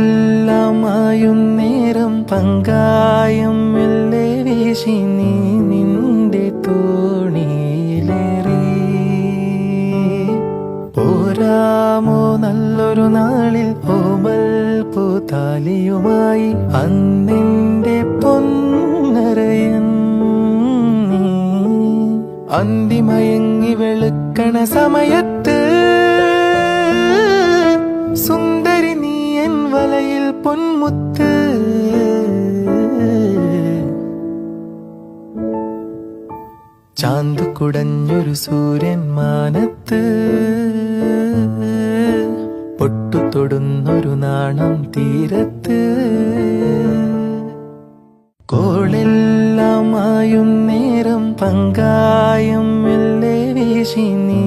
കോളെല്ലാമായും നേരം പങ്കായം മെല്ലെ വീശി നീ നിന്റെ തോണിയിലേറി പോരാമോ നല്ലൊരു നാളിൽ ഓമൽ പൂത്താലിയുമായി അന്നെന്റെ പൊന്നരയൻ അന്തിമയങ്ങി വെളുക്കണ സമയത്ത് സുന്ദരി നീ എൻ വലയിൽ പൊന്മുത്ത് ചാന്ത് കുടഞ്ഞൊരു സൂര്യൻ മാനത്ത് പൊട്ടു തൊടുന്നൊരു നാണം തീരത്ത് കോളെല്ലാമായും നേരം പങ്കായം മെല്ലെ വീശി നീ